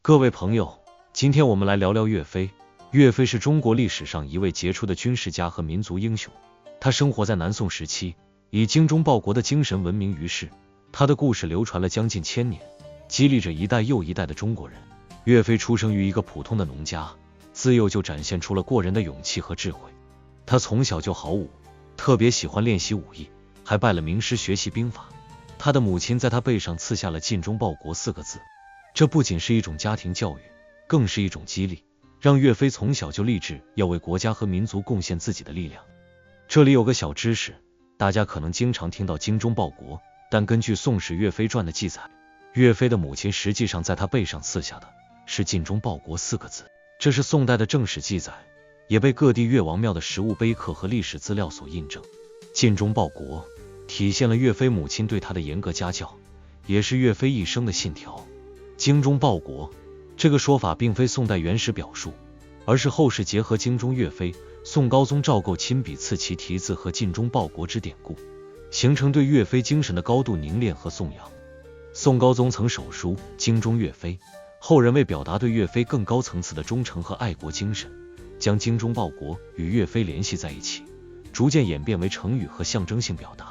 各位朋友，今天我们来聊聊岳飞。岳飞是中国历史上一位杰出的军事家和民族英雄，他生活在南宋时期，以精忠报国的精神闻名于世。他的故事流传了将近1000年，激励着一代又一代的中国人。岳飞出生于一个普通的农家，自幼就展现出了过人的勇气和智慧。他从小就好武，特别喜欢练习武艺，还拜了名师学习兵法。他的母亲在他背上刺下了尽忠报国4个字，这不仅是一种家庭教育，更是一种激励，让岳飞从小就立志要为国家和民族贡献自己的力量。这里有个小知识，大家可能经常听到精忠报国，但根据《宋史·岳飞传》的记载，岳飞的母亲实际上在他背上刺下的是尽忠报国4个字，这是宋代的正史记载，也被各地岳王庙的实物碑刻和历史资料所印证。尽忠报国体现了岳飞母亲对他的严格家教，也是岳飞一生的信条。精忠报国这个说法并非宋代原始表述，而是后世结合精忠岳飞、宋高宗赵构亲笔赐其题字和尽忠报国之典故，形成对岳飞精神的高度凝练和颂扬。宋高宗曾手书精忠岳飞，后人为表达对岳飞更高层次的忠诚和爱国精神，将精忠报国与岳飞联系在一起，逐渐演变为成语和象征性表达。